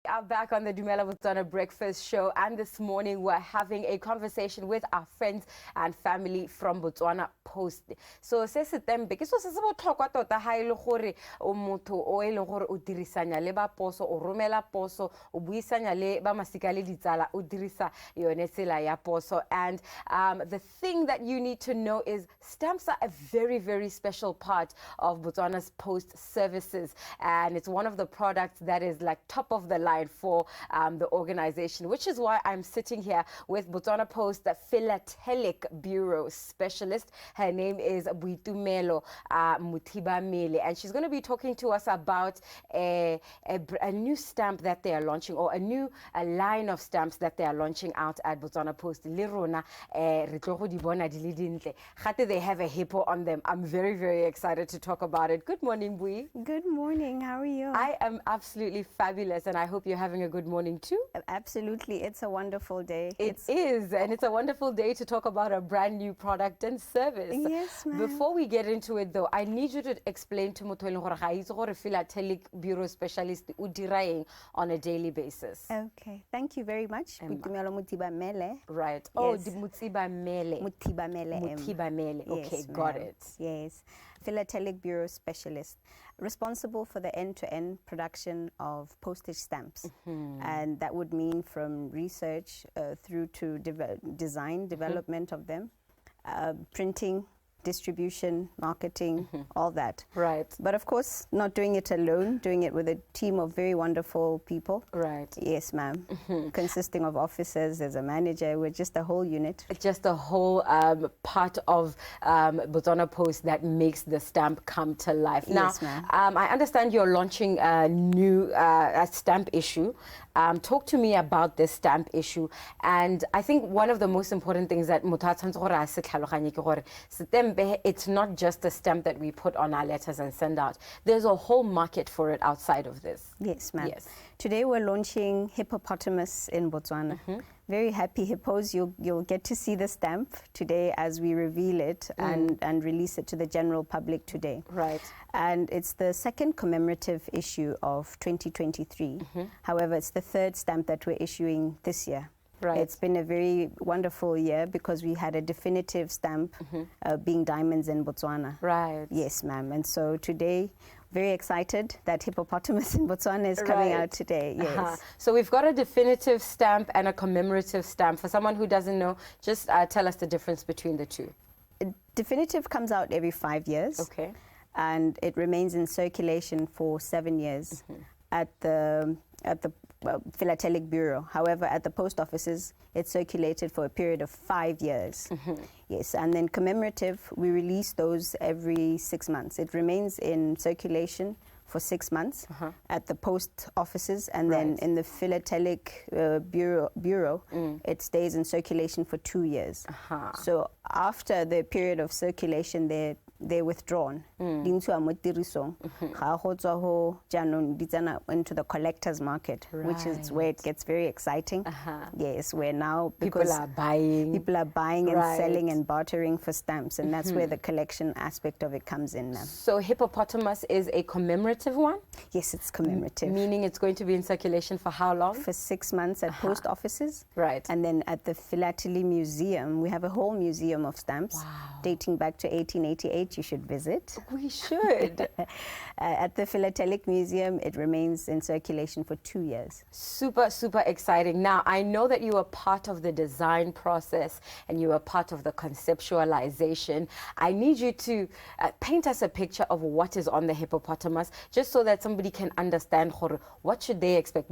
are back on the Boitumelo Mothibamele Breakfast Show, and this morning we're having a conversation with our friends and family from Botswana Post. So se Setembe ke so se botlhokwa tota ha ile gore o motho o ile gore o dirisanya le ba poso o romela poso o buisanya le ba masika le ditsala o dirisa yone tsela ya poso. And the thing that you need to know is stamps are a very special part of Botswana's post services, and it's one of the products that is like top of the line for the organization, which is why I'm sitting here with Botswana Post, the Philatelic Bureau Specialist. Her name is Boitumelo Mothibamele, and she's going to be talking to us about a new stamp that they are launching, or a line of stamps that they are launching out at Botswana Post. They have a hippo on them. I'm very excited to talk about it. Good morning, Bui. Good morning. How are you? I am absolutely fabulous, and I hope you're having a good morning too. Absolutely. It's a wonderful day. It is, and it's a wonderful day to talk about a brand new product and service. Yes, ma'am. Before we get into it though, I need you to explain to motho eleng gore ga itse gore Philatelic Bureau Specialist o diraeng on a daily basis. Okay. Thank you very much. Boitumelo Mothibamele. Right. Yes. Oh, Mothibamele. Mothibamele. Mothibamele. Okay, yes, got it. Yes. Philatelic Bureau Specialist, responsible for the end-to-end production of postage stamps. And that would mean from research through to design, development of them, printing, distribution, marketing, all that. Right. But of course, not doing it alone, doing it with a team of very wonderful people. Right. Yes, ma'am. Consisting of officers, there's a manager, we're just a whole unit. Just a whole part of Botswana Post that makes the stamp come to life. Yes, now, ma'am. I understand you're launching a new stamp issue. Talk to me about this stamp issue. And I think one of the most important things that it's not just a stamp that we put on our letters and send out. There's a whole market for it outside of this. Yes, ma'am. Yes. Today we're launching Hippopotamus in Botswana. Very happy hippos. You'll get to see the stamp today as we reveal it and release it to the general public today. Right. And it's the second commemorative issue of 2023. However, it's the third stamp that we're issuing this year. Right. It's been a very wonderful year because we had a definitive stamp being diamonds in Botswana. Right. Yes, ma'am. And so today, very excited that Hippopotamus in Botswana is coming out today. Yes. So we've got a definitive stamp and a commemorative stamp. For someone who doesn't know, just tell us the difference between the two. Definitive comes out every 5 years. Okay. And it remains in circulation for 7 years at the Philatelic Bureau. However, at the post offices, it's circulated for a period of 5 years. Yes, and then commemorative, we release those every 6 months. It remains in circulation for 6 months at the post offices, and then in the Philatelic Bureau, it stays in circulation for 2 years. So after the period of circulation, they're withdrawn. Into the collector's market, which is where it gets very exciting. Yes, where now people are buying and selling and bartering for stamps, and that's where the collection aspect of it comes in now. So Hippopotamus is a commemorative one? Yes, it's commemorative. Meaning it's going to be in circulation for how long? For 6 months at post offices. Right. And then at the Philatelic Museum, we have a whole museum of stamps dating back to 1888. You should visit. We should. At the Philatelic Museum, it remains in circulation for 2 years. Super exciting. Now, I know that you are part of the design process and you are part of the conceptualization. I need you to paint us a picture of what is on the hippopotamus, just so that somebody can understand what should they expect.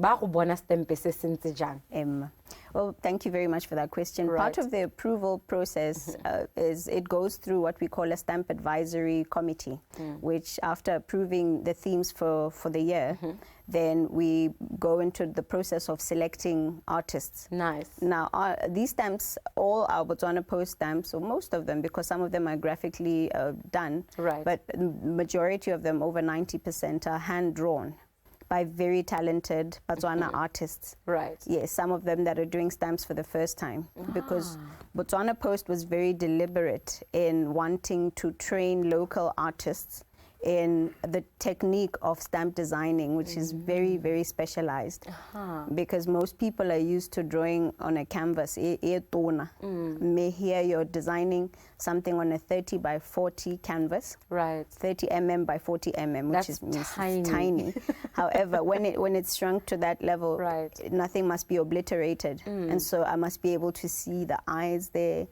Well, thank you very much for that question. Right. Part of the approval process is it goes through what we call a stamp advisory committee, which after approving the themes for the year, then we go into the process of selecting artists. Nice. Now, these stamps, all our Botswana Post stamps, or most of them, because some of them are graphically done, but the majority of them, over 90%, are hand-drawn by very talented Botswana artists. Right. Yes, some of them that are doing stamps for the first time. Because Botswana Post was very deliberate in wanting to train local artists in the technique of stamp designing, which is very, very specialized. Because most people are used to drawing on a canvas. Here you're designing something on a 30 by 40 canvas. Right. 30 mm by 40 mm, which means tiny. However, when it's shrunk to that level, nothing must be obliterated. And so I must be able to see the eyes there,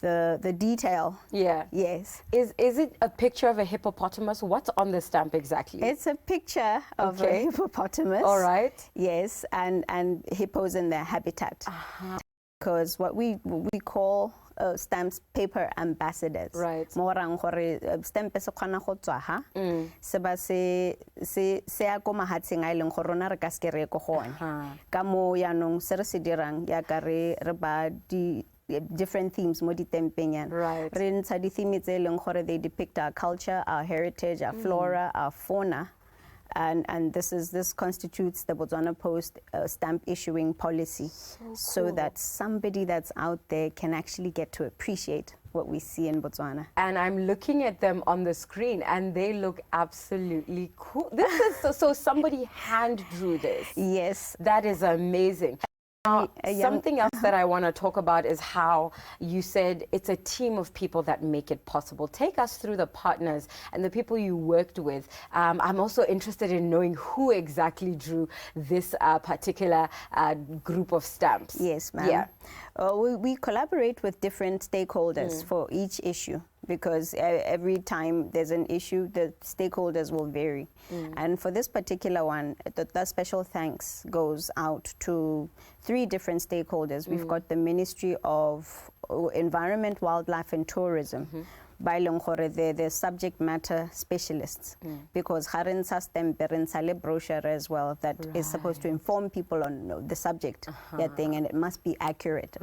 the detail. Yeah. Yes. Is it a picture of a hippopotamus? What's on the stamp exactly? It's a picture of a hippopotamus. All right. Yes, and hippos in their habitat. Because what we call stamps paper ambassadors. Right. Morang gore stamp se khona go tswa ha. Se ba se a go mahatseng a ileng gore rona re ka se ke re go gone. Ka mo yanong se re se dirang ya ka re ba di different themes mo ditempeng yana. Right. Re ntsha di theme tse leng gore they depict our culture, our heritage, our flora, our fauna. And this constitutes the Botswana Post stamp issuing policy, so that somebody that's out there can actually get to appreciate what we see in Botswana. And I'm looking at them on the screen, and they look absolutely cool. This is so somebody hand drew this. Yes, that is amazing. Something else that I want to talk about is how you said it's a team of people that make it possible. Take us through the partners and the people you worked with. I'm also interested in knowing who exactly drew this particular group of stamps. Yes, ma'am. Yeah. We collaborate with different stakeholders for each issue, because every time there's an issue, the stakeholders will vary. And for this particular one, the special thanks goes out to 3 different stakeholders. We've got the Ministry of Environment, Wildlife and Tourism. By the subject matter specialists, because Harinsa stamp le brochure as well that is supposed to inform people on the subject thing, and it must be accurate.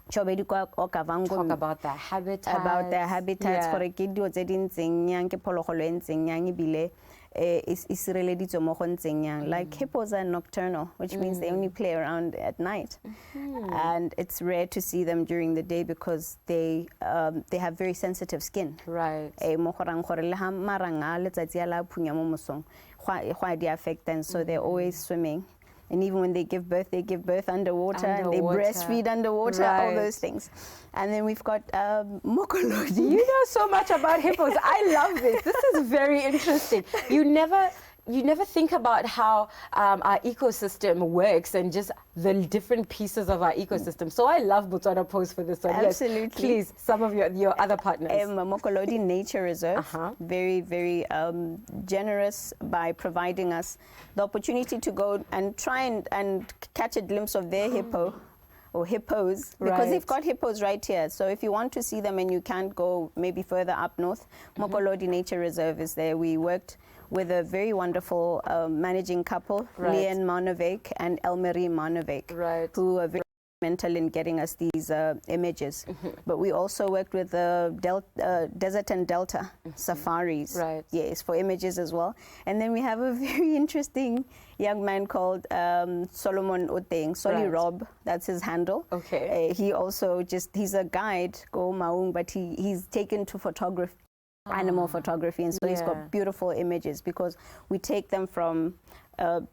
Okavango. Talk about their habitats. About their habitats. Like hippos are nocturnal, which means they only play around at night. And it's rare to see them during the day because they have very sensitive skin. Right. Affect them, so they're always swimming. And even when they give birth underwater. And they breastfeed underwater, all those things. And then we've got Mokolodi. You know so much about hippos. I love this. This is very interesting. You never think about how our ecosystem works and just the different pieces of our ecosystem. So I love Botswana Post for this one. Absolutely. Yes, please, some of your other partners. Mokolodi Nature Reserve, very, very generous by providing us the opportunity to go and try and catch a glimpse of their hippo. Or hippos, because they've got hippos right here. So if you want to see them and you can't go maybe further up north, Mokolodi Nature Reserve is there. We worked with a very wonderful managing couple, Marnewick and Elmarie Marnewick, who are very instrumental in getting us these images. But we also worked with the Desert and Delta safaris, yes, for images as well. And then we have a very interesting young man called Solomon Oteng, Rob, that's his handle. Okay. He also he's a guide, go Maung, but he's taken to photography. Animal photography, and so he's got beautiful images, because we take them from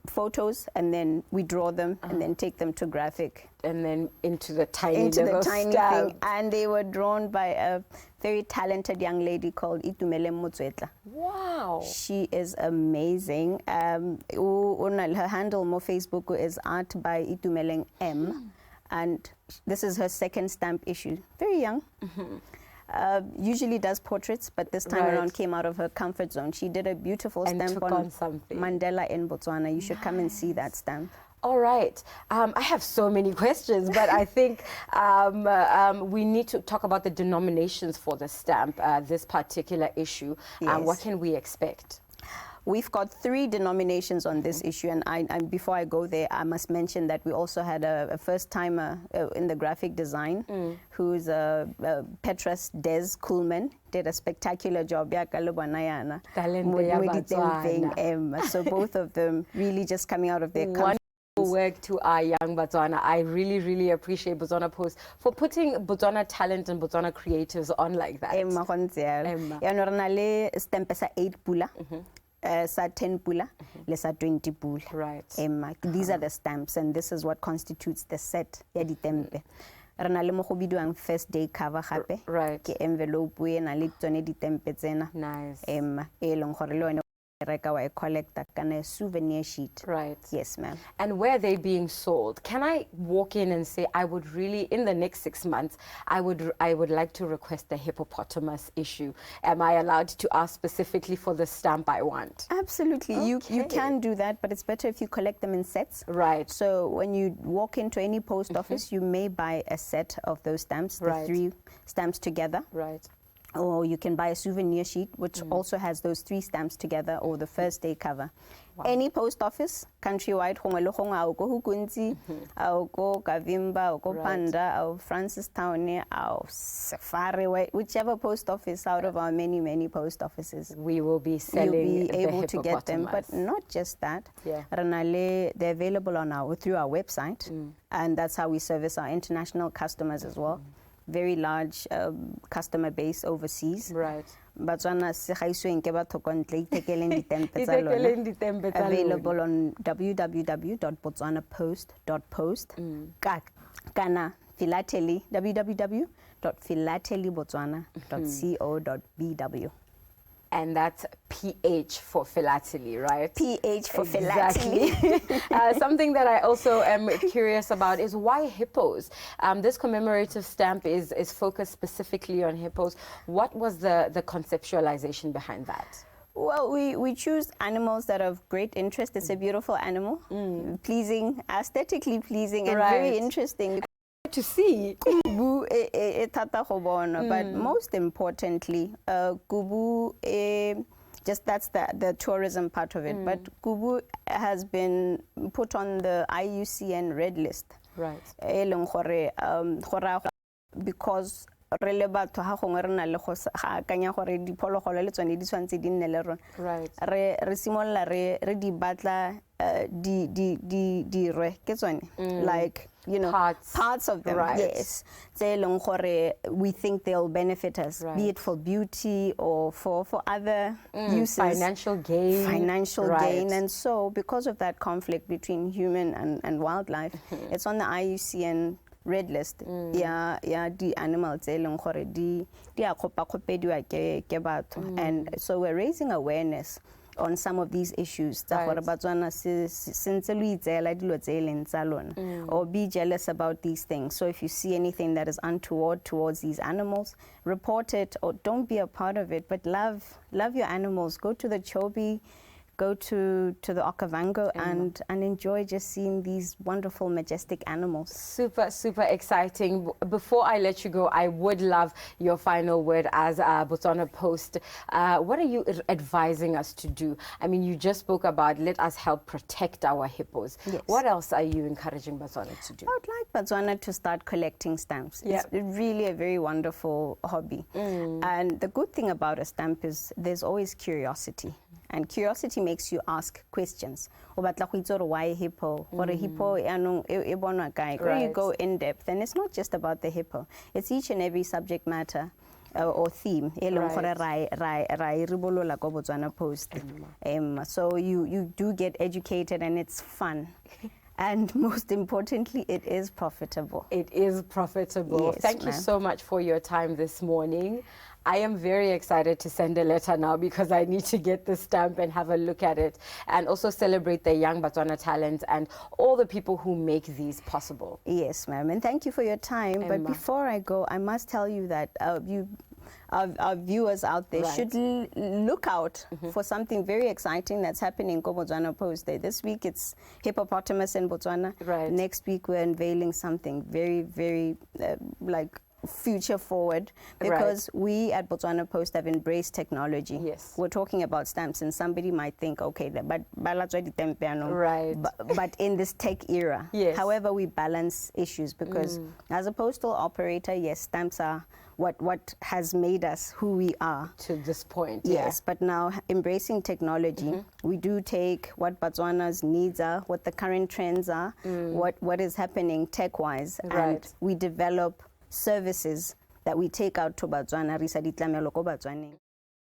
photos and then we draw them and then take them to graphic and then into the tiny thing. And they were drawn by a very talented young lady called Itumeleng Motswetla. Wow, she is amazing. Her handle on Facebook is art by Itumeleng M, and this is her 2nd stamp issue. Very young. Usually does portraits, but this time around came out of her comfort zone. She did a beautiful stamp on Mandela in Botswana. You should come and see that stamp. All right. I have so many questions, but I think we need to talk about the denominations for the stamp, this particular issue. What can we expect? We've got 3 denominations on this issue, and before I go there, I must mention that we also had a first-timer in the graphic design, who's Petrus Des Kuhlmann, did a spectacular job. So both of them really just coming out of their comfort work to our young Botswana. I really, really appreciate Botswana Post for putting Botswana talent and Botswana creatives on like that. Emma go ntse yalo. Yaanong re na le stamp sa 8 pula. Sa 10 pula, le sa 20 pula. Right. These are the stamps, and this is what constitutes the set ya ditempe. Re na le mo go bidiwang first day cover gape. Right. Ke envelope e na le tsone ditempe tsena. Nice. E leng gore le wena reka wa collector kana souvenir sheet. Right. Yes, ma'am. And where they being sold, can I walk in and say I would really, in the next 6 months, I would like to request the hippopotamus issue? Am I allowed to ask specifically for the stamp I want? Absolutely. Okay. You can do that, but it's better if you collect them in sets. Right. So when you walk into any post office, you may buy a set of those stamps, the 3 stamps together. Right. Or you can buy a souvenir sheet, which also has those 3 stamps together, or the first day cover. Wow. Any post office, countrywide, au go Hukunzi, au go Kavimba, au go Panda, au Francistown, au Safari, whichever post office out of our many, many post offices. We will be selling. You'll be able to get them, but not just that. Yeah. Ranale, they're available on through our website, and that's how we service our international customers as well. Very large customer base overseas. Right. Botswana se gaiswe nke batho ko ntle itekeleng ditempe tsa lona. Available on www.botswanapost.post. Kana Philatelic, www.philatelybotswana.co.bw. And that's PH for philately, right? PH for philately. Exactly. Something that I also am curious about is why hippos? This commemorative stamp is focused specifically on hippos. What was the conceptualization behind that? Well, we choose animals that are of great interest. It's a beautiful animal, pleasing, aesthetically pleasing, and very interesting to see. But most importantly, Kubu, just that's the tourism part of it. But Kubu has been put on the IUCN red list. Right. Because re simolla re di batla like, you know, parts of them. Right. Yes, we think they'll benefit us, be it for beauty or for other uses, financial gain. And so because of that conflict between human and wildlife, it's on the IUCN red list. Yeah, the animals and so we're raising awareness on some of these issues. Or be jealous about these things. So if you see anything that is untoward towards these animals, report it, or don't be a part of it, but love your animals. Go to the Chobe, go to the Okavango and enjoy just seeing these wonderful, majestic animals. Super, super exciting. Before I let you go, I would love your final word as Botswana Post. What are you advising us to do? I mean, you just spoke about let us help protect our hippos. Yes. What else are you encouraging Botswana to do? I would like Botswana to start collecting stamps. It's really a very wonderful hobby. And the good thing about a stamp is there's always curiosity. And curiosity makes you ask questions. Why hippo? Or a hippo, you go in depth. And it's not just about the hippo. It's each and every subject matter or theme. So you do get educated, and it's fun. And most importantly, it is profitable. It is profitable. Yes, Thank you so much for your time this morning. I am very excited to send a letter now because I need to get the stamp and have a look at it, and also celebrate the young Botswana talent and all the people who make these possible. Yes, ma'am, and thank you for your time. But before I go, I must tell you that our viewers out there should look out for something very exciting that's happening in Botswana Post Day. This week it's Hippopotamus in Botswana. Next week we're unveiling something very, very like future forward, because we at Botswana Post have embraced technology. Yes. We're talking about stamps, and somebody might think, okay, but in this tech era. Yes. However, we balance issues because as a postal operator, yes, stamps are what has made us who we are. To this point, Yes, but now embracing technology, we do take what Botswana's needs are, what the current trends are, what is happening tech-wise, and we develop services that we take out to Botswana, risa ditlamelo ko Botswaneng.